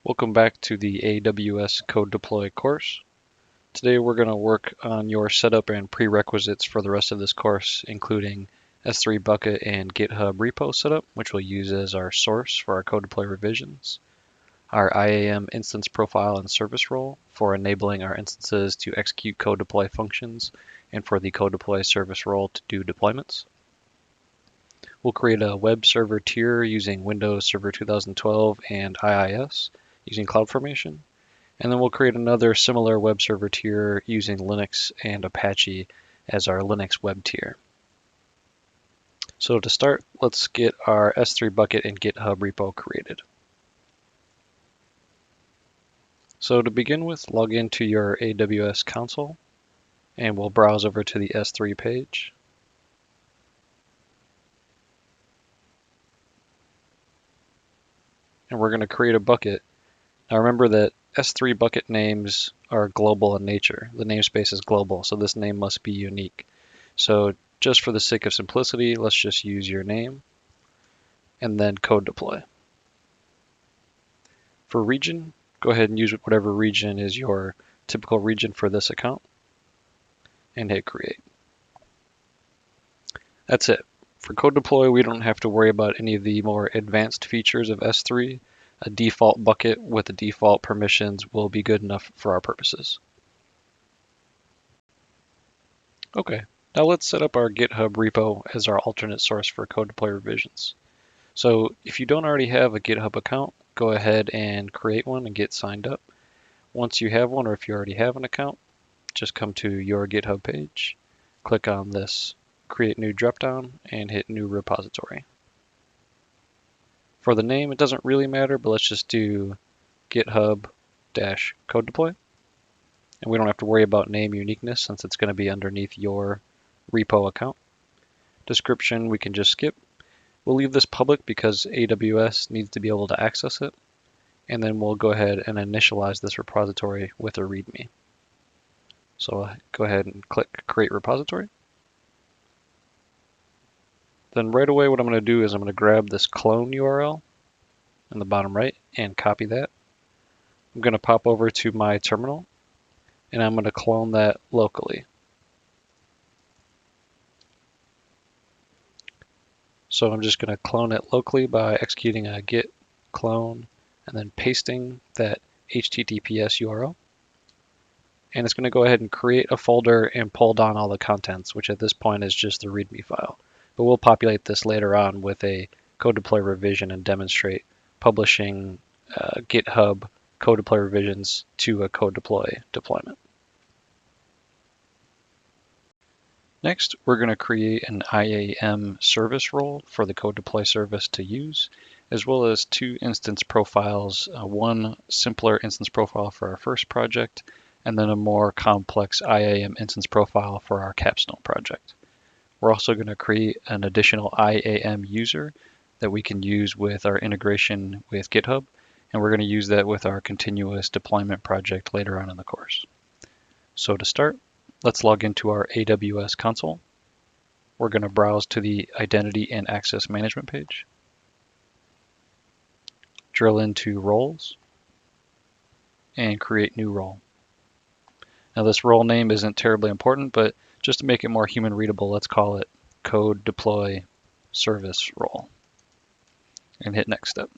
Welcome back to the AWS CodeDeploy course. Today we're going to work on your setup and prerequisites for the rest of this course, including S3 bucket and GitHub repo setup, which we'll use as our source for our CodeDeploy revisions, our IAM instance profile and service role for enabling our instances to execute CodeDeploy functions, and for the CodeDeploy service role to do deployments. We'll create a web server tier using Windows Server 2012 and IIS using CloudFormation. And then we'll create another similar web server tier using Linux and Apache as our Linux web tier. So to start, let's get our S3 bucket and GitHub repo created. So to begin with, log into your AWS console and we'll browse over to the S3 page. And we're going to create a bucket. Now remember that S3 bucket names are global in nature. The namespace is global, so this name must be unique. So just for the sake of simplicity, let's just use your name and then CodeDeploy. For region, go ahead and use whatever region is your typical region for this account and hit create. That's it. For CodeDeploy, we don't have to worry about any of the more advanced features of S3. A default bucket with the default permissions will be good enough for our purposes. Okay, now let's set up our GitHub repo as our alternate source for CodeDeploy revisions. So if you don't already have a GitHub account, go ahead and create one and get signed up. Once you have one, or if you already have an account, just come to your GitHub page, click on this Create New dropdown and hit New Repository. For the name, it doesn't really matter, but let's just do GitHub-CodeDeploy. And we don't have to worry about name uniqueness since it's going to be underneath your repo account. Description, we can just skip. We'll leave this public because AWS needs to be able to access it. And then we'll go ahead and initialize this repository with a README. So go ahead and click Create Repository. Then right away what I'm going to do is I'm going to grab this clone URL in the bottom right and copy that. I'm going to pop over to my terminal and I'm going to clone that locally. So I'm just going to clone it locally by executing a git clone and then pasting that HTTPS URL. And it's going to go ahead and create a folder and pull down all the contents, which at this point is just the README file. But we'll populate this later on with a CodeDeploy revision and demonstrate publishing GitHub CodeDeploy revisions to a CodeDeploy deployment. Next, we're going to create an IAM service role for the CodeDeploy service to use, as well as two instance profiles, one simpler instance profile for our first project, and then a more complex IAM instance profile for our capstone project. We're also going to create an additional IAM user that we can use with our integration with GitHub, and we're going to use that with our continuous deployment project later on in the course. So to start, let's log into our AWS console. We're going to browse to the Identity and Access Management page, drill into Roles, and create new role. Now this role name isn't terribly important, but just to make it more human readable, let's call it CodeDeploy Service Role and hit Next Step.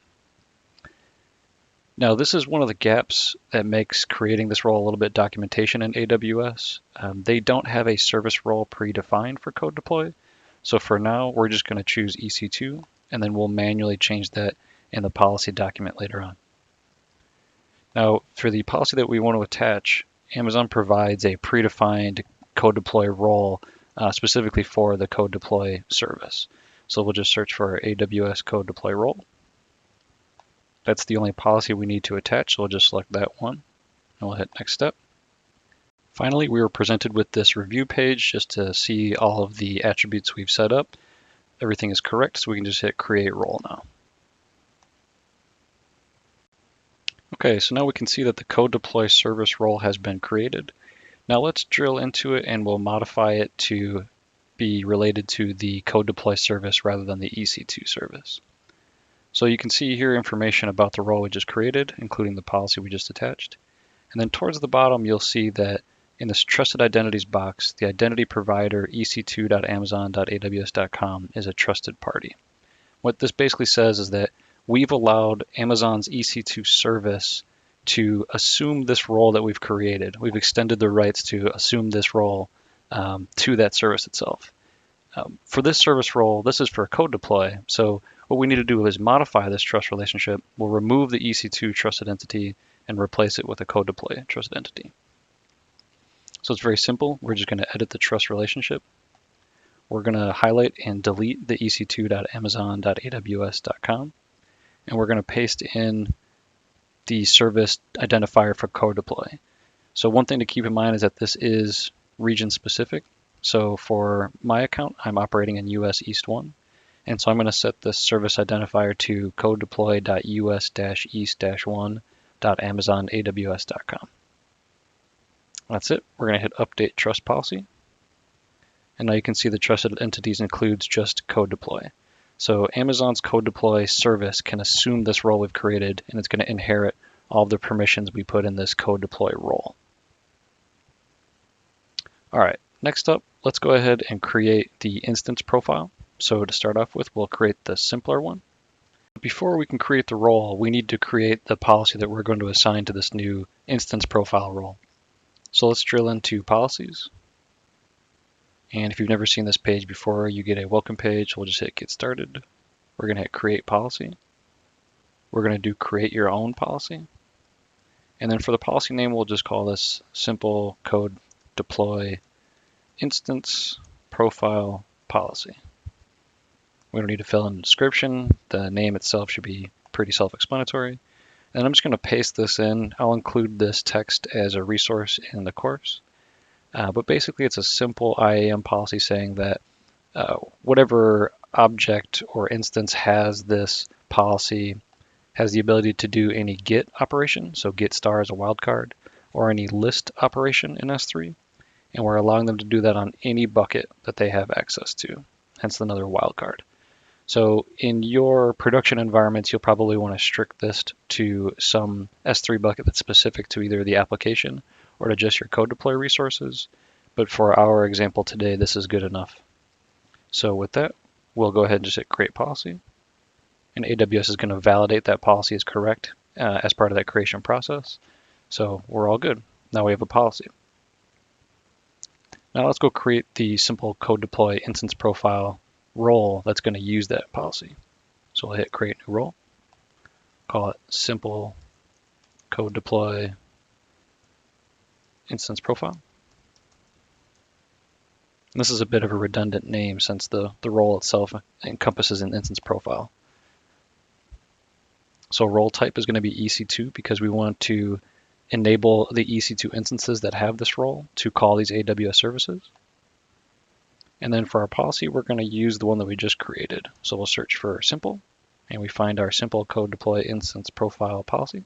Now this is one of the gaps that makes creating this role a little bit documentation in AWS. They don't have a service role predefined for CodeDeploy. So for now, we're just going to choose EC2 and then we'll manually change that in the policy document later on. Now for the policy that we want to attach, Amazon provides a predefined CodeDeploy role specifically for the CodeDeploy service. So we'll just search for our AWS CodeDeploy role. That's the only policy we need to attach, so we'll just select that one and we'll hit Next Step. Finally, we were presented with this review page just to see all of the attributes we've set up. Everything is correct, so we can just hit Create Role now. Okay, so now we can see that the CodeDeploy service role has been created. Now let's drill into it and we'll modify it to be related to the CodeDeploy service rather than the EC2 service. So you can see here information about the role we just created, including the policy we just attached. And then towards the bottom, you'll see that in this trusted identities box, the identity provider ec2.amazon.aws.com is a trusted party. What this basically says is that we've allowed Amazon's EC2 service to assume this role that we've created. We've extended the rights to assume this role to that service itself. For this service role, this is for code deploy. So what we need to do is modify this trust relationship. We'll remove the EC2 trusted entity and replace it with a code deploy trusted entity. So it's very simple. We're just going to edit the trust relationship. We're going to highlight and delete the ec2.amazon.aws.com. And we're going to paste in the service identifier for code deploy. So one thing to keep in mind is that this is region specific. So for my account, I'm operating in US East 1. And so I'm going to set this service identifier to codedeploy.us-east-1.amazonaws.com. That's it. We're going to hit update trust policy. And now you can see the trusted entities includes just code deploy. So Amazon's code deploy service can assume this role we've created, and it's going to inherit all of the permissions we put in this code deploy role. All right, next up, let's go ahead and create the instance profile. So to start off with, we'll create the simpler one. Before we can create the role, we need to create the policy that we're going to assign to this new instance profile role. So let's drill into policies. And if you've never seen this page before, you get a welcome page. We'll just hit get started. We're going to hit create policy. We're going to do create your own policy. And then for the policy name, we'll just call this simple code deploy instance profile policy. We don't need to fill in a description. The name itself should be pretty self-explanatory. And I'm just going to paste this in. I'll include this text as a resource in the course. But basically, it's a simple IAM policy saying that whatever object or instance has this policy has the ability to do any get operation, so get star is a wildcard, or any list operation in S3. And we're allowing them to do that on any bucket that they have access to, hence another wildcard. So in your production environments, you'll probably want to strict this to some S3 bucket that's specific to either the application or to just your code deploy resources. But for our example today, this is good enough. So with that, we'll go ahead and just hit create policy. And AWS is going to validate that policy is correct as part of that creation process. So we're all good. Now we have a policy. Now let's go create the simple code deploy instance profile role that's going to use that policy. So we'll hit create new role, call it simple code deploy instance profile. And this is a bit of a redundant name since the role itself encompasses an instance profile. So role type is going to be EC2 because we want to enable the EC2 instances that have this role to call these AWS services. And then for our policy, we're going to use the one that we just created. So we'll search for simple, and we find our simple code deploy instance profile policy.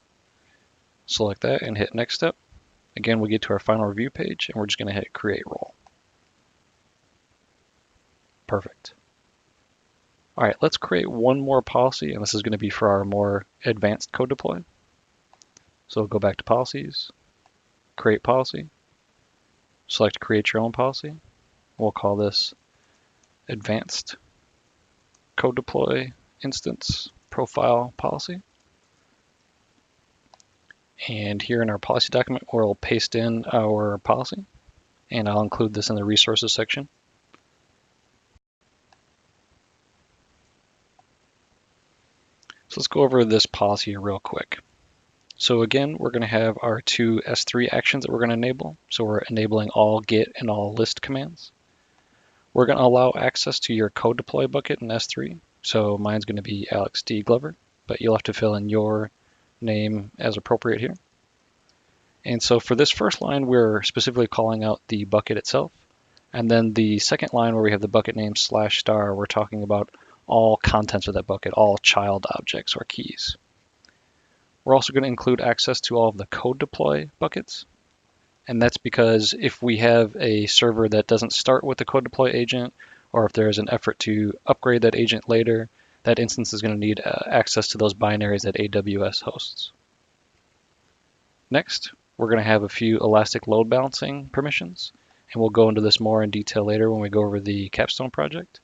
Select that and hit next step. Again, we get to our final review page, and we're just going to hit create role. Perfect. All right, let's create one more policy, and this is going to be for our more advanced code deploy. So we'll go back to policies, create policy, select create your own policy. We'll call this advanced code deploy instance profile policy. And here in our policy document, we'll paste in our policy, and I'll include this in the resources section. So let's go over this policy real quick. So again, we're going to have our two S3 actions that we're going to enable. So we're enabling all get and all list commands. We're going to allow access to your code deploy bucket in S3. So mine's going to be Alex D. Glover, but you'll have to fill in your name as appropriate here. And so for this first line, we're specifically calling out the bucket itself. And then the second line where we have the bucket name /*, we're talking about all contents of that bucket, all child objects or keys. We're also going to include access to all of the code deploy buckets. And that's because if we have a server that doesn't start with the code deploy agent, or if there is an effort to upgrade that agent later, that instance is going to need access to those binaries that AWS hosts. Next, we're going to have a few elastic load balancing permissions, and we'll go into this more in detail later when we go over the capstone project,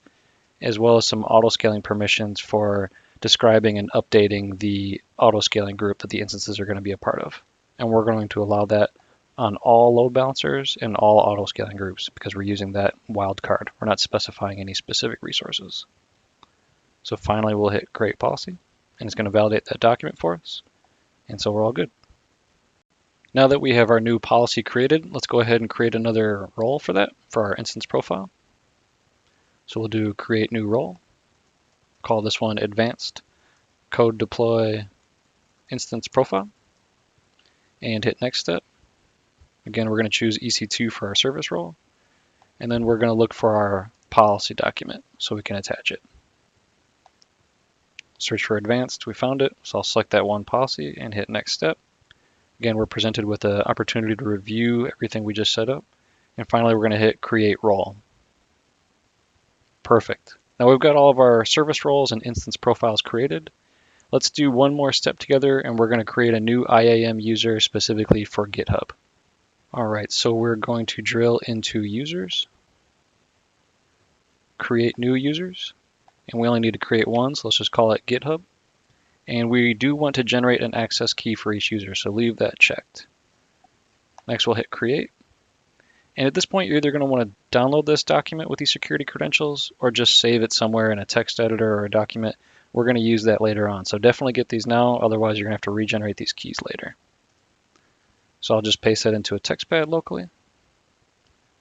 as well as some auto-scaling permissions for describing and updating the auto-scaling group that the instances are going to be a part of. And we're going to allow that on all load balancers and all auto-scaling groups because we're using that wildcard. We're not specifying any specific resources. So finally, we'll hit create policy, and it's going to validate that document for us. And so we're all good. Now that we have our new policy created, let's go ahead and create another role for that, for our instance profile. So we'll do create new role, call this one advanced code deploy instance profile, and hit next step. Again, we're going to choose EC2 for our service role, and then we're going to look for our policy document so we can attach it. Search for advanced, we found it, so I'll select that one policy and hit next step. Again, we're presented with the opportunity to review everything we just set up, and finally we're going to hit create role. Perfect. Now we've got all of our service roles and instance profiles created. Let's do one more step together, and we're going to create a new IAM user specifically for GitHub. All right, so we're going to drill into users, create new users, and we only need to create one, so let's just call it GitHub. And we do want to generate an access key for each user, so leave that checked. Next, we'll hit create. And at this point, you're either going to want to download this document with these security credentials or just save it somewhere in a text editor or a document. We're going to use that later on, so definitely get these now, otherwise you're going to have to regenerate these keys later. So I'll just paste that into a text pad locally,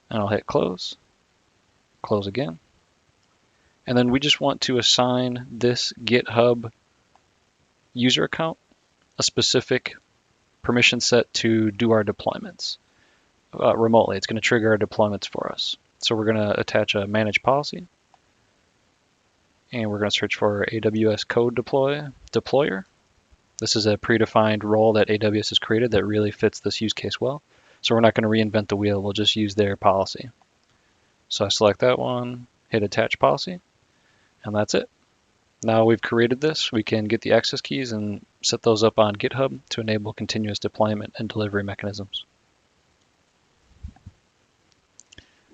and I'll hit close, close again. And then we just want to assign this GitHub user account a specific permission set to do our deployments remotely. It's going to trigger our deployments for us. So we're going to attach a manage policy, and we're going to search for AWS CodeDeploy deployer. This is a predefined role that AWS has created that really fits this use case well. So we're not going to reinvent the wheel. We'll just use their policy. So I select that one, hit attach policy, and that's it. Now we've created this, we can get the access keys and set those up on GitHub to enable continuous deployment and delivery mechanisms.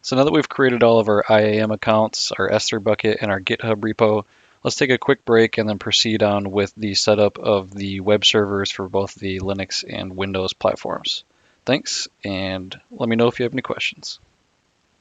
So now that we've created all of our IAM accounts, our S3 bucket, and our GitHub repo, let's take a quick break and then proceed on with the setup of the web servers for both the Linux and Windows platforms. Thanks, and let me know if you have any questions.